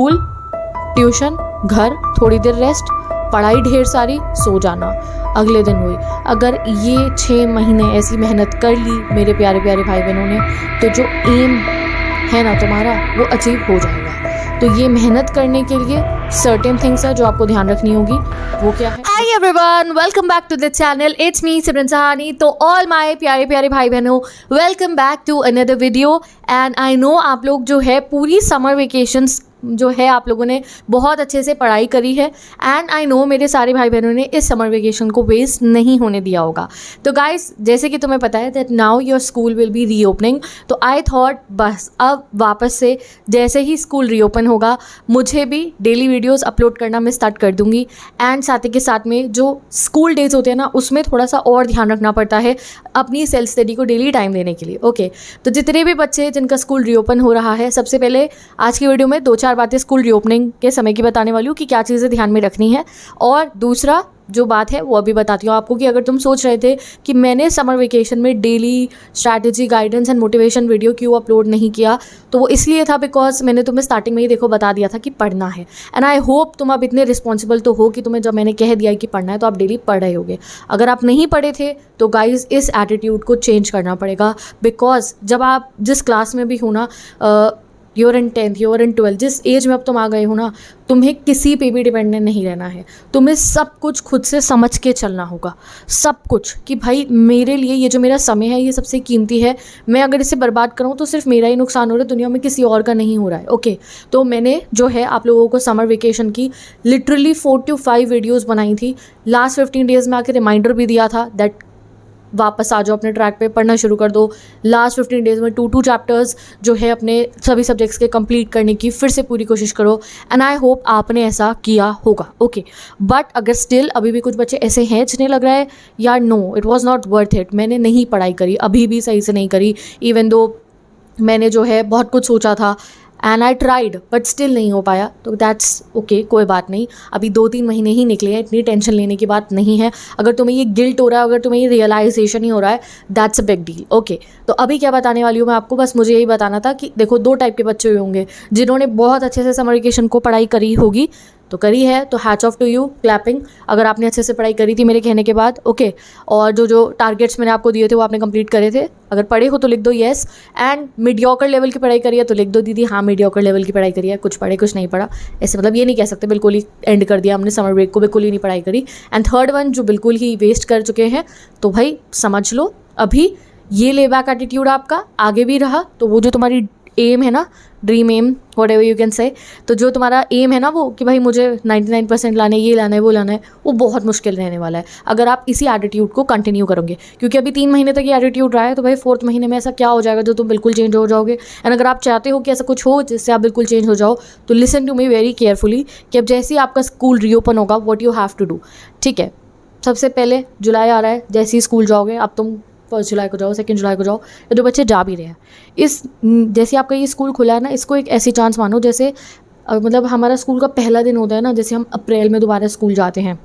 School, tuition, घर, थोड़ी देर rest, पढ़ाई ढेर सारी, सो जाना, अगले दिन वही। अगर ये 6 महीने ऐसी मेहनत कर ली मेरे प्यारे प्यारे भाई बहनों ने, तो जो एम है ना तुम्हारा वो अचीव हो जाएगा। तो ये मेहनत करने के लिए सर्टेन थिंग्स है जो आपको ध्यान रखनी होगी। वो क्या है? Hi everyone, welcome back to the channel, it's me Simran Sahani. तो ऑल माय प्यारे प्यारे भाई बहनों, welcome back to another video. And I know आप लोग जो है पूरी समर वेकेशंस जो है आप लोगों ने बहुत अच्छे से पढ़ाई करी है। एंड आई नो मेरे सारे भाई बहनों ने इस समर वेकेशन को वेस्ट नहीं होने दिया होगा। तो गाइस, जैसे कि तुम्हें पता है that now your school will be reopening, तो आई थॉट बस अब वापस से जैसे ही स्कूल रीओपन होगा मुझे भी डेली वीडियोस अपलोड करना मैं स्टार्ट कर दूंगी। एंड साथ ही के साथ में जो स्कूल डेज होते हैं ना, उसमें थोड़ा सा और ध्यान रखना पड़ता है अपनी सेल्फ स्टडी को डेली टाइम देने के लिए। ओके, तो जितने भी बच्चे जिनका स्कूल रीओपन हो रहा है, सबसे पहले आज की वीडियो में 2-4 बातें स्कूल रीओपनिंग के समय की बताने वाली हूँ कि क्या चीज़ें ध्यान में रखनी है। और दूसरा जो बात है वो अभी बताती हूँ आपको कि अगर तुम सोच रहे थे कि मैंने समर वेकेशन में daily strategy, guidance and motivation video क्यों अपलोड नहीं किया, तो वो इसलिए था बिकॉज मैंने तुम्हें स्टार्टिंग में ही देखो बता दिया था कि पढ़ना है। एंड आई होप तुम अब इतने रिस्पॉन्सिबल तो हो कि तुम्हें जब मैंने कह दिया कि पढ़ना है तो आप डेली पढ़ रहे होगे। अगर आप नहीं पढ़े थे तो गाइज इस एटीट्यूड को चेंज करना पड़ेगा। बिकॉज जब आप जिस क्लास में भी हो ना, you're in 10th, you're in 12th, जिस एज में अब तुम आ गए हो ना, तुम्हें किसी पे भी डिपेंडेंट नहीं रहना है। तुम्हें सब कुछ खुद से समझ के चलना होगा, सब कुछ, कि भाई मेरे लिए ये जो मेरा समय है ये सबसे कीमती है। मैं अगर इसे बर्बाद करूँ तो सिर्फ मेरा ही नुकसान हो रहा है, दुनिया में किसी और का नहीं हो रहा है। ओके, तो मैंने जो है आप लोगों को समर वेकेशन की लिटरली 4 to 5 वीडियोज़ बनाई थी। लास्ट 15 डेज़ में आके रिमाइंडर भी दिया था दैट वापस आ जाओ अपने ट्रैक पे, पढ़ना शुरू कर दो। लास्ट 15 डेज़ में 2 चैप्टर्स जो है अपने सभी सब्जेक्ट्स के कंप्लीट करने की फिर से पूरी कोशिश करो। एंड आई होप आपने ऐसा किया होगा। ओके, बट अगर स्टिल अभी भी कुछ बच्चे ऐसे हैं जिन्हें लग रहा है यार no it was not worth it, मैंने नहीं पढ़ाई करी, अभी भी सही से नहीं करी, इवन दो मैंने जो है बहुत कुछ सोचा था and I tried but still नहीं हो पाया, तो दैट्स ओके, कोई बात नहीं। अभी 2-3 महीने ही निकले हैं, इतनी टेंशन लेने की बात नहीं है। अगर तुम्हें ये गिल्ट हो रहा है, अगर तुम्हें ये रियलाइजेशन ही हो रहा है, that's a big deal. Okay, तो अभी क्या बताने वाली हूँ मैं आपको, बस मुझे यही बताना था कि देखो 2 टाइप के बच्चे हुए होंगे जिन्होंने बहुत अच्छे से समर वेकेशन को पढ़ाई करी होगी, तो करी है तो hats off to you, clapping, अगर आपने अच्छे से पढ़ाई करी थी मेरे कहने के बाद। ओके, और जो टारगेट्स मैंने आपको दिए थे वो आपने कंप्लीट करे थे। अगर पढ़े हो तो लिख दो येस, एंड मीडियोकर लेवल की पढ़ाई करी है तो लिख दो दीदी हाँ मीडियोकर लेवल की पढ़ाई करी है, कुछ पढ़े कुछ नहीं पढ़ा। ऐसे मतलब ये नहीं कह सकते बिल्कुल ही एंड कर दिया हमने समर ब्रेक को, बिल्कुल ही नहीं पढ़ाई करी। एंड थर्ड वन जो बिल्कुल ही वेस्ट कर चुके हैं, तो भाई समझ लो अभी ये ले बैक एटीट्यूड आपका आगे भी रहा तो वो जो तुम्हारी एम है ना, dream aim, whatever you can say, तो जो तुम्हारा एम है ना वो कि भाई मुझे 99% लाना है, ये लाना है, वो लाना है, वो बहुत मुश्किल रहने वाला है अगर आप इसी एटीट्यूड को कंटिन्यू करोगे। क्योंकि अभी 3 महीने तक ये एटीट्यूड रहा है, तो भाई 4th महीने में ऐसा क्या हो जाएगा जो तुम बिल्कुल चेंज हो जाओगे। एंड अगर आप चाहते हो कि ऐसा कुछ हो जिससे आप बिल्कुल चेंज हो जाओ, तो listen to me very carefully कि अब जैसे ही आपका स्कूल रीओपन होगा, what you have to do, ठीक है। सबसे पहले जुलाई आ रहा है, जैसे ही स्कूल जाओगे, अब तुम 1 जुलाई को जाओ, 2 जुलाई को जाओ, या जो बच्चे जा भी रहे हैं, इस जैसे आपका ये स्कूल खुला है ना, इसको एक ऐसी चांस मानो जैसे मतलब हमारा स्कूल का पहला दिन होता है ना, जैसे हम अप्रैल में दोबारा स्कूल जाते हैं,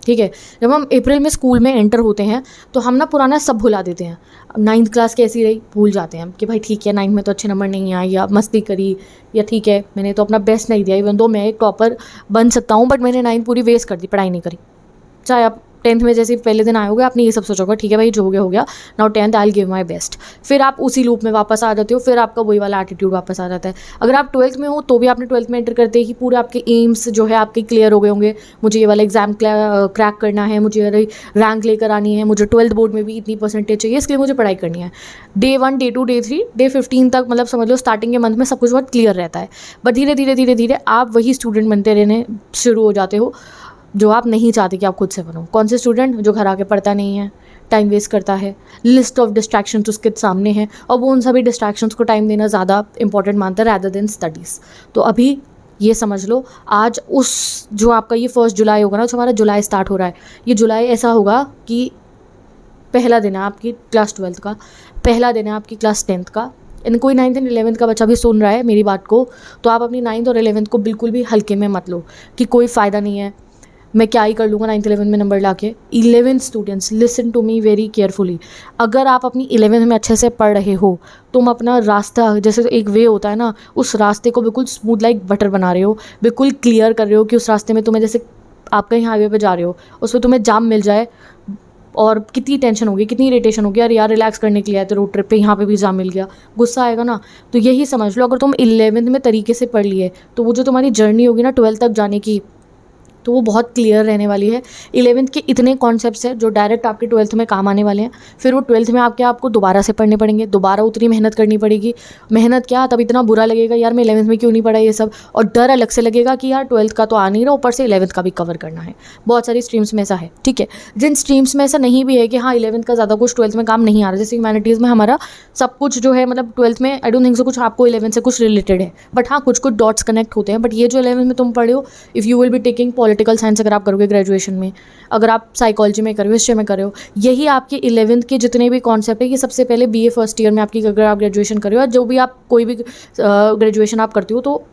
ठीक है। जब हम अप्रैल में स्कूल में एंटर होते हैं तो हम ना पुराना सब भुला देते हैं। 9th क्लास कैसी रही भूल जाते हैं हम कि भाई ठीक है 9th में तो अच्छे नंबर नहीं आए, या मस्ती करी, या ठीक है मैंने तो अपना बेस्ट नहीं दिया, इवन दो मैं एक टॉपर बन सकता हूँ बट मैंने 9th पूरी वेस्ट कर दी, पढ़ाई नहीं करी। चाहे आप 10th में जैसे पहले दिन आए होगे आपने ये सब सोचा होगा ठीक है भाई जो हो गया, now 10th I will give my best, फिर आप उसी लूप में वापस आ जाते हो, फिर आपका वही वाला एटीट्यूड वापस आ जाता है। अगर आप 12th में हो तो भी आपने 12th में एंटर करते ही पूरे आपके एम्स जो है आपके क्लियर हो गए होंगे, मुझे ये वाला एग्जाम क्रैक करना है, मुझे रैंक लेकर आनी है, मुझे 12th बोर्ड में भी इतनी परसेंटेज चाहिए, इसके लिए मुझे पढ़ाई करनी है। Day 1, Day 2, Day 3, Day 15 तक मतलब समझ लो स्टार्टिंग के मंथ में सब कुछ बहुत क्लियर रहता है, बट धीरे धीरे धीरे धीरे आप वही स्टूडेंट बनते रहने शुरू हो जाते हो जो आप नहीं चाहते कि आप खुद से बनो। कौन से स्टूडेंट? जो घर आके पढ़ता नहीं है, टाइम वेस्ट करता है, लिस्ट ऑफ डिस्ट्रैक्शंस उसके सामने हैं और वो उन सभी डिस्ट्रैक्शंस को टाइम देना ज़्यादा इंपॉर्टेंट मानता है रैदर देन स्टडीज़। तो अभी ये समझ लो आज उस जो आपका ये 1 जुलाई होगा ना, जो हमारा जुलाई स्टार्ट हो रहा है, ये जुलाई ऐसा होगा कि पहला दिन है आपकी क्लास 12th का, पहला दिन है आपकी क्लास 10th का। इन कोई 9th एंड 11th का बच्चा भी सुन रहा है मेरी बात को, तो आप अपनी 9th और 11th को बिल्कुल भी हल्के में मत लो कि कोई फ़ायदा नहीं है, मैं क्या ही कर लूँगा 9th 11th में नंबर लाके। 11th students, listen to me very carefully. अगर आप अपनी 11th में अच्छे से पढ़ रहे हो, तुम अपना रास्ता, जैसे एक वे होता है ना, उस रास्ते को बिल्कुल स्मूथ लाइक बटर बना रहे हो, बिल्कुल क्लियर कर रहे हो कि उस रास्ते में तुम्हें, जैसे आप कहीं हाईवे पे जा रहे हो, उसमें तुम्हें जाम मिल जाए और कितनी टेंशन होगी, कितनी इरिटेशन होगी, यार यार रिलैक्स करने के लिए आए तो रोड ट्रिप पे यहाँ पे भी जाम मिल गया, गुस्सा आएगा ना। तो यही समझ लो, अगर तुम 11th में तरीके से पढ़ लिए तो वो जो तुम्हारी जर्नी होगी ना 12th तक जाने की, तो वो बहुत क्लियर रहने वाली है। 11th के इतने कॉन्सेप्ट्स हैं जो डायरेक्ट आपके 12th में काम आने वाले हैं। फिर वो 12th में आपको दोबारा से पढ़ने पड़ेंगे, दोबारा उतनी मेहनत करनी पड़ेगी। मेहनत क्या, तब इतना बुरा लगेगा यार मैं 11th में क्यों नहीं पढ़ा ये सब, और डर अलग से लगेगा कि यार 12th का तो आ नहीं रहा, ऊपर से 11th का भी कवर करना है। बहुत सारी स्ट्रीम्स में ऐसा है, ठीक है। जिन स्ट्रीम्स में ऐसा नहीं भी है कि हाँ 11th का ज़्यादा कुछ 12th में काम नहीं आ रहा, जैसे ह्यूमैनिटीज़ में हमारा सब कुछ जो है, मतलब 12th में आई डोंट थिंक सो कुछ आपको 11th से कुछ रिलेटेड है, बट हाँ कुछ डॉट्स कनेक्ट होते हैं। बट ये जो 11th में तुम पढ़े हो, if you will be taking political science अगर आप करोगे ग्रेजुएशन में, अगर आप साइकोलॉजी में कर रहे हो, हिस्ट्री में कर रहे हो, यही आपके 11th के जितने भी कॉन्सेप्ट है, ये सबसे पहले बीए फर्स्ट ईयर में आपकी, अगर आप ग्रेजुएशन कर रहे हो, जो भी आप कोई भी ग्रेजुएशन आप करते हो, तो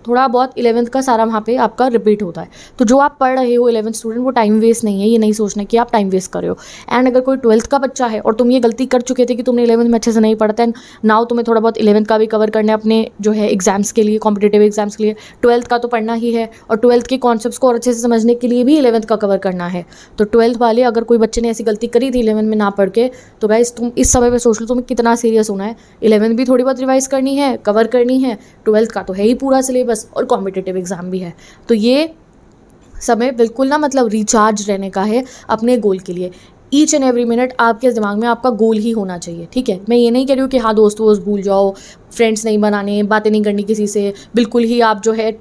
थोड़ा बहुत 11th का सारा वहाँ पे आपका रिपीट होता है। तो जो आप पढ़ रहे हो 11th स्टूडेंट, वो टाइम वेस्ट नहीं है, ये नहीं सोचना कि आप टाइम वेस्ट कर रहे हो। एंड अगर कोई 12th का बच्चा है और तुम ये गलती कर चुके थे कि तुमने 11th में अच्छे से नहीं पढ़ता है, नाउ तुम्हें थोड़ा बहुत 11th का भी कवर करना है अपने जो है एग्जाम्स के लिए, कॉम्पिटेटिव एग्जाम्स के लिए। 12th का तो पढ़ना ही है, और 12th के कॉन्सेप्ट्स को और अच्छे से समझने के लिए भी 11th का कवर करना है। तो 12th वाले, अगर कोई बच्चे ने ऐसी गलती करी थी 11th में ना पढ़ के, तो गाइस तुम इस समय पे सोच लो तुम्हें कितना सीरियस होना है। 11th भी थोड़ी बहुत रिवाइज करनी है, कवर करनी है, 12th का तो है ही पूरा सिलेबस, और कॉम्पिटेटिव एग्जाम भी है। तो ये समय बिल्कुल ना, मतलब रिचार्ज रहने का है अपने गोल के लिए। ईच एंड एवरी मिनट आपके दिमाग में आपका गोल ही होना चाहिए, ठीक है। मैं ये नहीं कह रही हूँ कि हाँ दोस्त भूल जाओ, फ्रेंड्स नहीं बनाने, बातें नहीं करनी किसी से, बिल्कुल ही आप जो है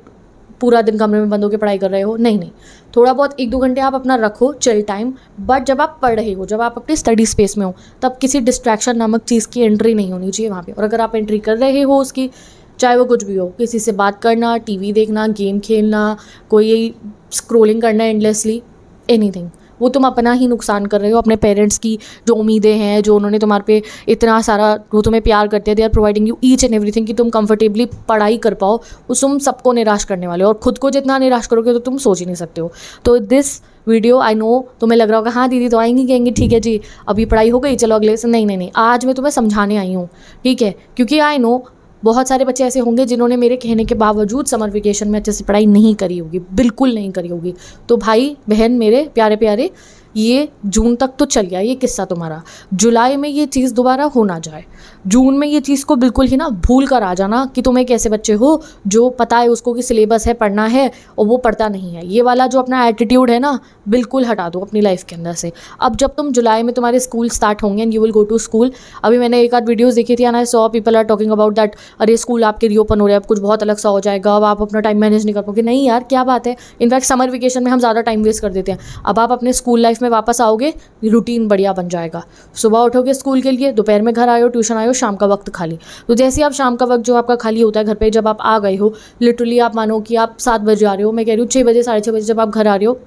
पूरा दिन कमरे में बंद होकर पढ़ाई कर रहे हो, नहीं नहीं। थोड़ा बहुत 1-2 घंटे आप अपना रखो चिल टाइम, बट जब आप पढ़ रहे हो, जब आप अपने स्टडी स्पेस में हो, तब किसी डिस्ट्रैक्शन नामक चीज़ की एंट्री नहीं होनी चाहिए वहाँ पे। और अगर आप एंट्री कर रहे हो उसकी, चाहे वो कुछ भी हो, किसी से बात करना, टीवी देखना, गेम खेलना, कोई स्क्रोलिंग करना एंडलेसली, एनीथिंग, वो तुम अपना ही नुकसान कर रहे हो। अपने पेरेंट्स की जो उम्मीदें हैं, जो उन्होंने तुम्हारे पे इतना सारा, वो तुम्हें प्यार करते हैं, they are providing you each and everything कि तुम कंफर्टेबली पढ़ाई कर पाओ, वो तुम सबको निराश करने वाले हो। और खुद को जितना निराश करोगे तो तुम सोच ही नहीं सकते हो। तो दिस वीडियो, आई नो तुम्हें लग रहा होगा हाँ दीदी तो आएंगी, कहेंगे ठीक है जी अभी पढ़ाई हो गई, चलो अगले से। नहीं नहीं नहीं, आज मैं तुम्हें समझाने आई हूँ, ठीक है। क्योंकि आई नो बहुत सारे बच्चे ऐसे होंगे जिन्होंने मेरे कहने के बावजूद समर वेकेशन में अच्छे से पढ़ाई नहीं करी होगी, बिल्कुल नहीं करी होगी। तो भाई बहन मेरे प्यारे प्यारे, ये जून तक तो चल गया ये किस्सा तुम्हारा, जुलाई में ये चीज़ दोबारा हो ना जाए। जून में ये चीज़ को बिल्कुल ही ना भूल कर आ जाना कि तुम एक ऐसे बच्चे हो जो पता है उसको कि सिलेबस है, पढ़ना है, और वो पढ़ता नहीं है। ये वाला जो अपना एटीट्यूड है ना, बिल्कुल हटा दो अपनी लाइफ के अंदर से। अब जब तुम जुलाई में तुम्हारे स्कूल स्टार्ट होंगे and you will go to school, अभी मैंने एक आध वीडियोज़ देखी थी and I saw people are talking about that, अरे स्कूल आपके रीओपन हो रहे हैं, अब कुछ बहुत अलग सा हो जाएगा, अब आप अपना टाइम मैनेज नहीं कर पाओगे। नहीं यार, क्या बात है। इनफैक्ट समर वेकेशन में हम ज़्यादा टाइम वेस्ट कर देते हैं। अब आप अपने स्कूल लाइफ में वापस आओगे, रूटीन बढ़िया बन जाएगा। सुबह उठोगे स्कूल के लिए, दोपहर में घर आयो, ट्यूशन आयो, शाम का वक्त खाली। तो जैसे आप शाम का वक्त जो आपका खाली होता है घर पे, जब आप आ गए हो, लिटरली आप मानो कि आप 7 बजे आ रहे हो, मैं कह रही हूँ 6 बजे 6:30 बजे जब आप घर आ रहे हो,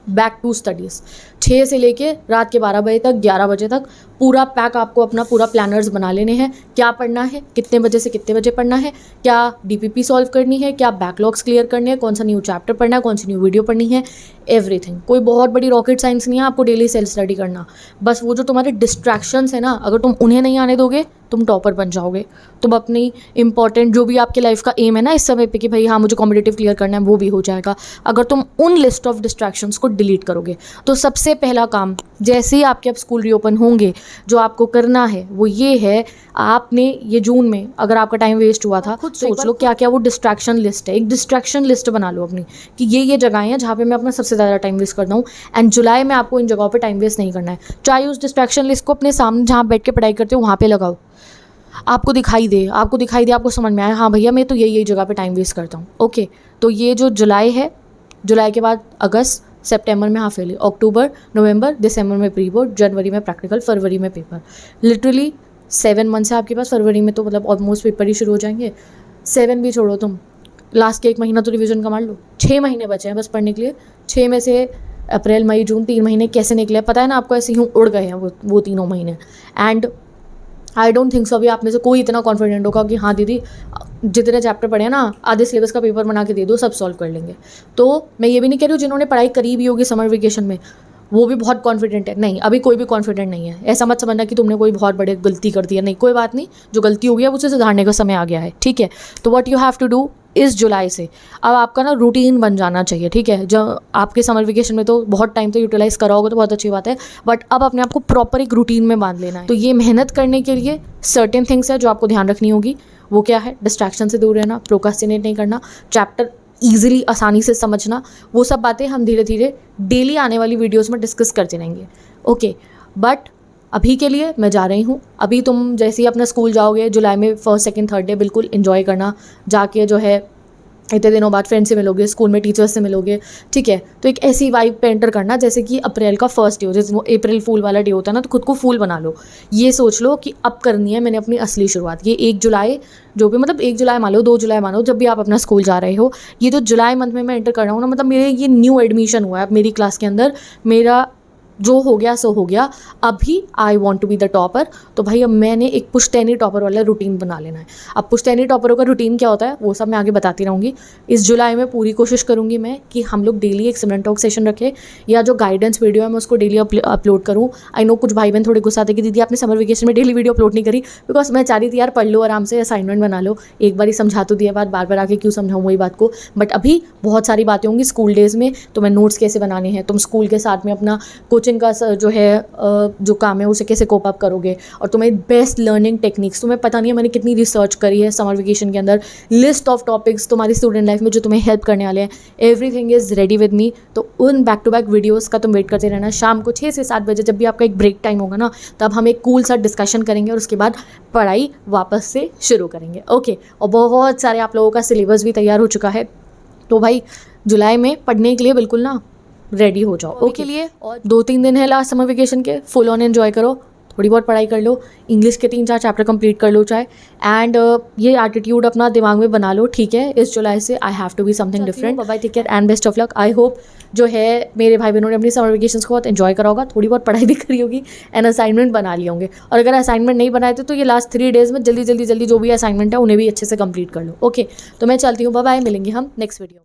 बैक टू स्टडीज़। 6 से लेके रात के 12 बजे तक, 11 बजे तक पूरा पैक आपको अपना पूरा प्लानर्स बना लेने हैं। क्या पढ़ना है, कितने बजे से कितने बजे पढ़ना है, क्या डीपीपी सॉल्व करनी है, क्या बैकलॉग्स क्लियर करने हैं, कौन सा न्यू चैप्टर पढ़ना है, कौन सी न्यू वीडियो पढ़नी है, एवरीथिंग। कोई बहुत बड़ी रॉकेट साइंस नहीं है आपको डेली सेल्फ स्टडी करना। बस वो जो तुम्हारे डिस्ट्रैक्शंस है ना, अगर तुम उन्हें नहीं आने दोगे, तुम टॉपर बन जाओगे। तुम अपनी इंपॉर्टेंट जो भी आपके लाइफ का एम है ना इस समय पे कि भाई हाँ मुझे कॉम्पिटिटिव क्लियर करना है, वो भी हो जाएगा अगर तुम उन लिस्ट ऑफ डिस्ट्रैक्शंस को डिलीट करोगे। तो सबसे पहला काम जैसे ही आपके अब स्कूल रीओपन होंगे, जो आपको करना है वो ये है, आपने ये जून में अगर आपका टाइम वेस्ट हुआ था, खुद सोच लो क्या क्या वो डिस्ट्रैक्शन लिस्ट है। एक डिस्ट्रैक्शन लिस्ट बना लो अपनी कि ये जगहें हैं जहाँ पे मैं अपना सबसे ज़्यादा टाइम वेस्ट करता हूँ, एंड जुलाई में आपको इन जगहों पे टाइम वेस्ट नहीं करना है। चाहे उस डिस्ट्रैक्शन लिस्ट को अपने सामने जहाँ बैठ के पढ़ाई करते हो वहाँ पे लगाओ, आपको दिखाई दे, आपको समझ में आए हाँ भैया मैं तो यही जगह पे टाइम वेस्ट करता हूँ। ओके, तो ये जो जुलाई है, जुलाई के बाद अगस्त, सितंबर में हाफ ईयरली, अक्टूबर, नवंबर, दिसंबर में प्री बोर्ड, जनवरी में प्रैक्टिकल, फरवरी में पेपर। लिटरली 7 मंथ्स है आपके पास। फरवरी में तो मतलब ऑलमोस्ट पेपर ही शुरू हो जाएंगे। 7 भी छोड़ो, तुम लास्ट के 1 महीना तो रिवीजन का मान लो। 6 महीने बचे हैं बस पढ़ने के लिए। 6 में से अप्रैल मई जून 3 महीने कैसे निकले पता है ना आपको, ऐसे यूँ उड़ गए हैं वो तीनों महीने। And I don't think so अभी आप में से कोई इतना कॉन्फिडेंट होगा कि हाँ दीदी जितने चैप्टर पढ़े हैं ना आधे सिलेबस का पेपर बना के दे दो, सब सॉल्व कर लेंगे। तो मैं ये भी नहीं कह रही हूँ जिन्होंने पढ़ाई करी भी होगी समर वेकेशन में वो भी बहुत कॉन्फिडेंट है, नहीं, अभी कोई भी कॉन्फिडेंट नहीं है। ऐसा मत समझना कि तुमने कोई बहुत बड़ी गलती कर दी है, नहीं, कोई बात नहीं, जो गलती हो गई है उसे सुधारने का समय आ गया है, ठीक है। तो what you have to do इस जुलाई से अब आपका ना रूटीन बन जाना चाहिए, ठीक है। जब आपके समर वेकेशन में तो बहुत टाइम तो यूटिलाइज करा होगा तो बहुत अच्छी बात है, बट अब अपने आप को प्रॉपर एक रूटीन में बांध लेना है। तो ये मेहनत करने के लिए सर्टेन थिंग्स है जो आपको ध्यान रखनी होगी। वो क्या है? डिस्ट्रैक्शन से दूर रहना, प्रोक्रास्टिनेट नहीं करना, चैप्टर ईजिली आसानी से समझना, वो सब बातें हम धीरे धीरे डेली आने वाली वीडियोस में डिस्कस करते रहेंगे, ओके। बट अभी के लिए मैं जा रही हूँ। अभी तुम जैसे ही अपना स्कूल जाओगे जुलाई में 1st, 2nd, 3rd डे बिल्कुल इन्जॉय करना, जाके जो है इतने दिनों बाद फ्रेंड से मिलोगे, स्कूल में टीचर्स से मिलोगे, ठीक है। तो एक ऐसी वाइब पे एंटर करना जैसे कि अप्रैल का 1st डे हो, जैसे वो अप्रैल फूल वाला डे होता है ना, तो खुद को फूल बना लो। ये सोच लो कि अब करनी है मैंने अपनी असली शुरुआत। ये 1 जुलाई जो भी, मतलब 1 जुलाई मान लो, 2 जुलाई मान लो, जब भी आप अपना स्कूल जा रहे हो, ये जो जुलाई मंथ में मैं एंटर कर रहा हूँ ना, मतलब मेरे ये न्यू एडमिशन हुआ है अब मेरी क्लास के अंदर, मेरा जो हो गया सो हो गया। अभी I want to be the topper, तो भाई अब मैंने एक पुश्तैनी टॉपर वाला रूटीन बना लेना है। अब पुश्तैनी टॉपरों का रूटीन क्या होता है वो सब मैं आगे बताती रहूँगी। इस जुलाई में पूरी कोशिश करूँगी मैं कि हम लोग डेली एक सिमरन टॉक सेशन रखें, या जो गाइडेंस वीडियो है मैं उसको डेली अपलोड करूँ। आई नो कुछ भाई बहन थोड़े गुस्सा थे कि दीदी आपने समर वेकेशन में डेली वीडियो अपलोड नहीं करी, बिकॉज मैं चाह रही थी यार पढ़ लो आराम से, असाइनमेंट बना लो। एक बार ही समझा तो दिया, बार बार आके क्यों समझाऊँ वही बात को। बट अभी बहुत सारी बातें होंगी स्कूल डेज़ में, तो मैं नोट्स कैसे बनाने हैं, तुम स्कूल के साथ में अपना कोचिंग का जो है जो काम है उसे कैसे कोप अप करोगे, और तुम्हें बेस्ट लर्निंग टेक्निक्स, तुम्हें पता नहीं है मैंने कितनी रिसर्च करी है समर वेकेशन के अंदर, लिस्ट ऑफ टॉपिक्स तुम्हारी स्टूडेंट लाइफ में जो तुम्हें हेल्प करने वाले हैं, everything is ready with me. तो उन बैक टू बैक वीडियोज़ का तुम वेट करते रहना। शाम को 6 से 7 बजे जब भी आपका एक ब्रेक टाइम होगा ना, तब हम एक कूल सा डिस्कशन करेंगे और उसके बाद पढ़ाई वापस से शुरू करेंगे, ओके। और बहुत सारे आप लोगों का सिलेबस भी तैयार हो चुका है, तो भाई जुलाई में पढ़ने के लिए बिल्कुल ना रेडी हो जाओ, ओके। लिए और 2-3 दिन है लास्ट समर वेकेशन के, फुल ऑन एंजॉय करो, थोड़ी बहुत पढ़ाई कर लो, इंग्लिश के 3-4 चैप्टर कंप्लीट कर लो चाहे, एंड ये एटीट्यूड अपना दिमाग में बना लो, ठीक है। इस जुलाई से I have to be something different. Bye, take care and best of luck. I hope जो है मेरे भाई बहनों ने अपनी समर वेकेशन को बहुत एंजॉय करा होगा, थोड़ी बहुत पढ़ाई भी करी होगी एंड असाइनमेंट बना लिए होंगे। और अगर असाइनमेंट नहीं बनाए थे तो ये लास्ट 3 डेज़ में जल्दी जो भी असाइनमेंट है उन्हें भी अच्छे से कंप्लीट कर लो, ओके। तो मैं चलती हूँ, बाय बाय, मिलेंगे हम नेक्स्ट वीडियो।